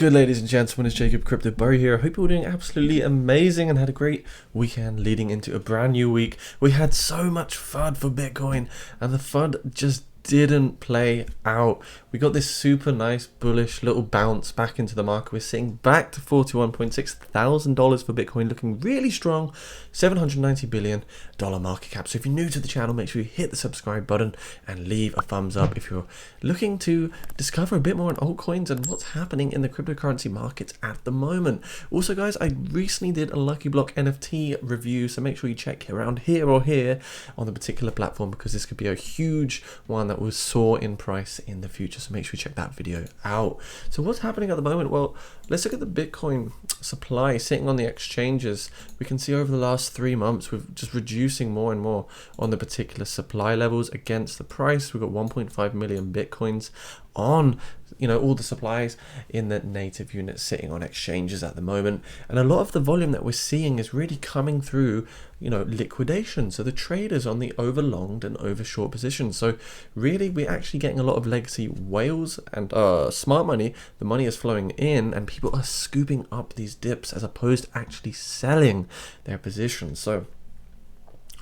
good, ladies and gentlemen? It's jacobcrypobury here. I hope you're all doing absolutely amazing and had a great weekend leading into a brand new week. We had so much FUD for Bitcoin and the FUD just didn't play out. We got this super nice bullish little bounce back into the market. We're sitting back to $41.6 thousand for Bitcoin, looking really strong. $790 billion market cap. So if you're new to the channel, make sure you hit the subscribe button and leave a thumbs up if you're looking to discover a bit more on altcoins and what's happening in the cryptocurrency markets at the moment. Also guys, I recently did a Lucky Block NFT review, so make sure you check around here or here on the particular platform, because this could be a huge one that will soar in price in the future. So make sure you check that video out. So what's happening at the moment? Well, let's look at the Bitcoin supply sitting on the exchanges. We can see over the last 3 months we're just reducing more and more on the particular supply levels against the price. We've got 1.5 million Bitcoins on, all the supplies in the native units sitting on exchanges at the moment, and a lot of the volume that we're seeing is really coming through liquidation. So the traders on the overlonged and over short positions. So really we're actually getting a lot of legacy whales and smart money. The money is flowing in and people are scooping up these dips as opposed to actually selling their positions. So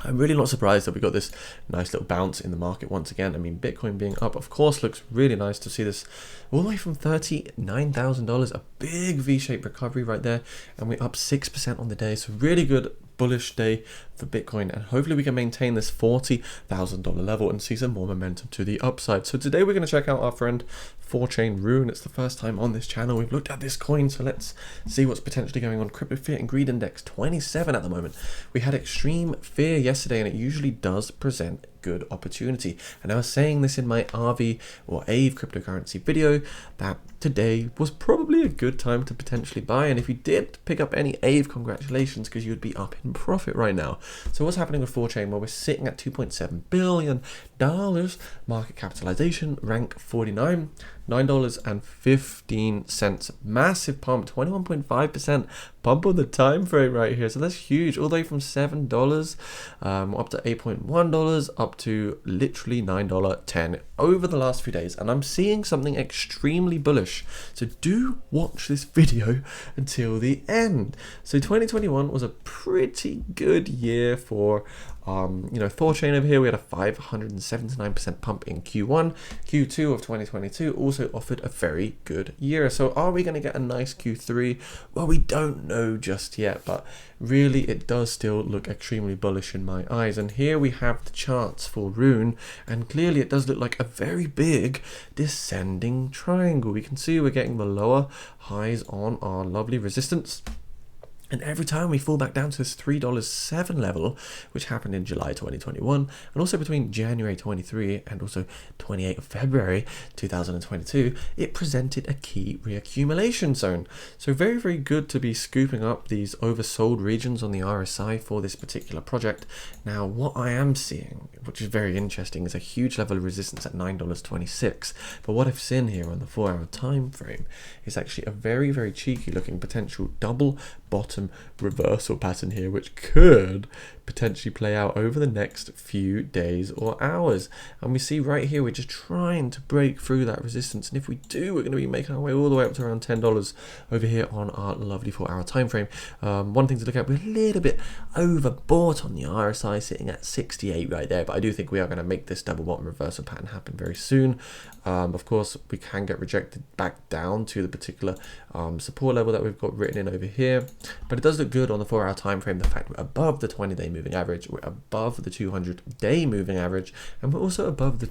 I'm really not surprised that we got this nice little bounce in the market once again. I mean, Bitcoin being up, of course, looks really nice to see this all the way from $39,000, a big V-shaped recovery right there, and we're up 6% on the day. So really good bullish day for Bitcoin, and hopefully we can maintain this $40,000 level and see some more momentum to the upside. So today we're going to check out our friend Thorchain Rune. It's the first time on this channel we've looked at this coin, so let's see what's potentially going on. Crypto Fear and Greed Index 27 at the moment. We had extreme fear yesterday, and it usually does present good opportunity. And I was saying this in my RV or AVE cryptocurrency video that today was probably a good time to potentially buy, and if you did pick up any AVE, congratulations, because you'd be up in profit right now. So what's happening with Thorchain? Well, we're sitting at $2.7 billion market capitalization, rank 49, $9.15, massive pump, 21.5% pump on the time frame right here. So that's huge, all the way from $7 up to $8.1, up to literally $9.10 over the last few days. And I'm seeing something extremely bullish, so do watch this video until the end. So 2021 was a pretty good year for Thorchain over here. We had a 579% pump in Q1. Q2 of 2022 also offered a very good year. So are we going to get a nice Q3? Well, we don't know just yet, but really it does still look extremely bullish in my eyes. And here we have the charts for Rune, and clearly it does look like a very big descending triangle. We can see we're getting the lower highs on our lovely resistance, and every time we fall back down to this $3.07 level, which happened in July 2021, and also between January 23 and also 28th of February 2022, it presented a key reaccumulation zone. So very, very good to be scooping up these oversold regions on the RSI for this particular project. Now, what I am seeing, which is very interesting, is a huge level of resistance at $9.26. But what I've seen here on the 4-hour time frame is actually a very, very cheeky looking potential double bottom reversal pattern here, which could potentially play out over the next few days or hours. And we see right here we're just trying to break through that resistance, and if we do, we're going to be making our way all the way up to around $10 over here on our lovely 4-hour time frame. One thing to look at, we're a little bit overbought on the RSI, sitting at 68 right there, but I do think we are going to make this double bottom reversal pattern happen very soon. Of course, we can get rejected back down to the particular support level that we've got written in over here, but it does look good on the 4-hour time frame. The fact we're above the 20-day moving average, we're above the 200-day moving average, and we're also above the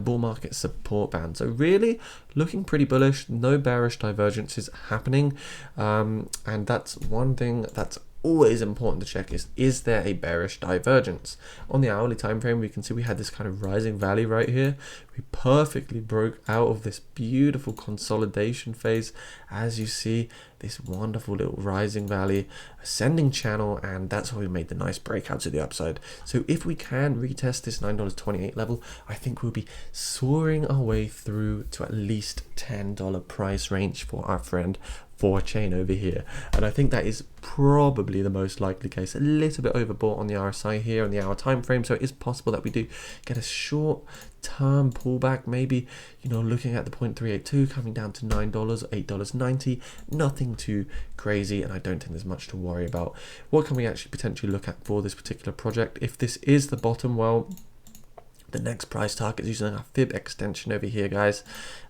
bull market support band. So really looking pretty bullish, no bearish divergences happening, and that's one thing that's always important to check, is there a bearish divergence. On the hourly time frame, we can see we had this kind of rising valley right here. We perfectly broke out of this beautiful consolidation phase. As you see, this wonderful little rising valley, ascending channel, and that's why we made the nice breakout to the upside. So if we can retest this $9.28 level, I think we'll be soaring our way through to at least $10 price range for our friend Thorchain over here, and I think that is probably the most likely case. A little bit overbought on the RSI here on the hour time frame, so it is possible that we do get a short term pullback, maybe, you know, looking at the 0.382 coming down to $9, $8.90, nothing too crazy, and I don't think there's much to worry about. What can we actually potentially look at for this particular project? If this is the bottom, well, the next price target is using our fib extension over here, guys.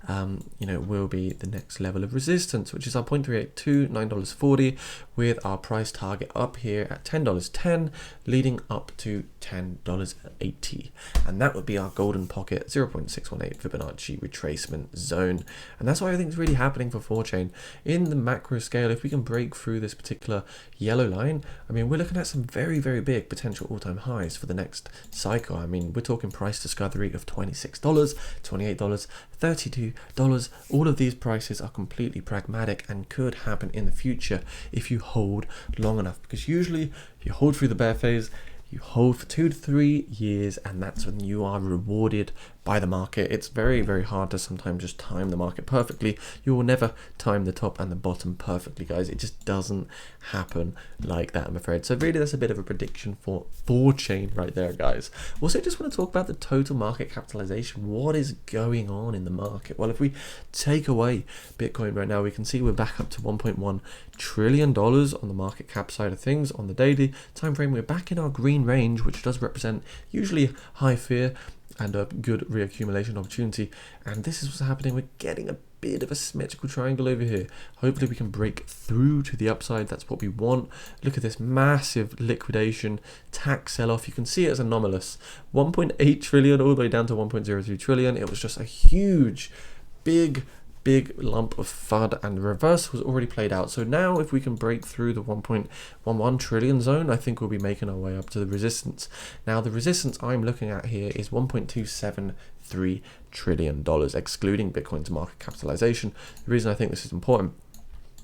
You know, will be the next level of resistance, which is our 0.382, $9.40, with our price target up here at $10.10, leading up to $10.80. And that would be our golden pocket 0.618 Fibonacci retracement zone. And that's what I think is really happening for Thorchain. In the macro scale, if we can break through this particular yellow line, I mean, we're looking at some very, very big potential all-time highs for the next cycle. I mean, we're talking price discovery of $26, $28, $32. All of these prices are completely pragmatic and could happen in the future if you hold long enough, because usually if you hold through the bear phase, you hold for 2 to 3 years, and that's when you are rewarded by the market. It's very, very hard to sometimes just time the market perfectly. You will never time the top and the bottom perfectly, guys. It just doesn't happen like that, I'm afraid. So really, that's a bit of a prediction for Thorchain right there, guys. Also, just want to talk about the total market capitalization. What is going on in the market? Well, if we take away Bitcoin right now, we can see we're back up to $1.1 trillion on the market cap side of things. On the daily time frame, we're back in our green range, which does represent usually high fear and a good reaccumulation opportunity. And this is what's happening. We're getting a bit of a symmetrical triangle over here. Hopefully we can break through to the upside. That's what we want. Look at this massive liquidation tax sell-off. You can see it as anomalous. 1.8 trillion all the way down to 1.02 trillion. It was just a huge, big lump of FUD, and the reverse was already played out. So now if we can break through the 1.11 trillion zone, I think we'll be making our way up to the resistance. Now the resistance I'm looking at here is $1.273 trillion, excluding Bitcoin's market capitalization. The reason I think this is important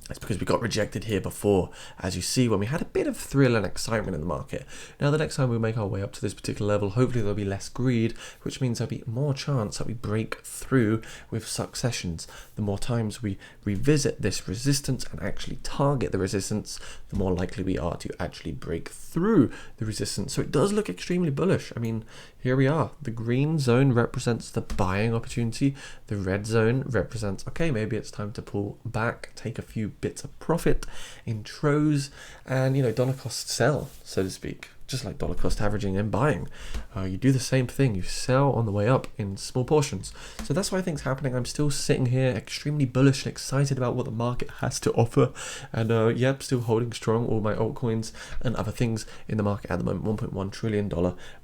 is because we got rejected here before, as you see, when we had a bit of thrill and excitement in the market. Now the next time we make our way up to this particular level, hopefully there'll be less greed, which means there'll be more chance that we break through with successions. The more times we revisit this resistance and actually target the resistance, the more likely we are to actually break through the resistance. So it does look extremely bullish. I mean, here we are. The green zone represents the buying opportunity. The red zone represents, okay, maybe it's time to pull back, take a few bits of profit in trows, and, you know, dollar cost sell, so to speak. Just like dollar cost averaging and buying. You do the same thing. You sell on the way up in small portions. So that's what I think is happening. I'm still sitting here extremely bullish and excited about what the market has to offer. And yep, still holding strong all my altcoins and other things in the market at the moment. $1.1 trillion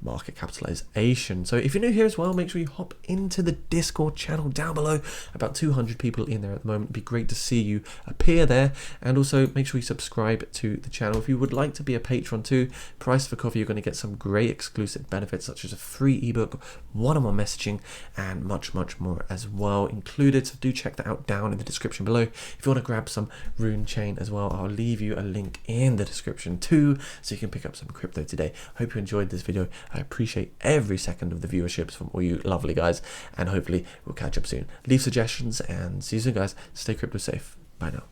market capitalization. So if you're new here as well, make sure you hop into the Discord channel down below. About 200 people in there at the moment. It'd be great to see you appear there. And also make sure you subscribe to the channel. If you would like to be a patron too, price for coffee, you're going to get some great exclusive benefits such as a free ebook, one-on-one messaging, and much more as well included. So do check that out down in the description below. If you want to grab some Rune Chain as well, I'll leave you a link in the description too, so you can pick up some crypto today. Hope you enjoyed this video. I appreciate every second of the viewerships from all you lovely guys, and hopefully we'll catch up soon. Leave suggestions and see you soon, guys. Stay crypto safe. Bye now.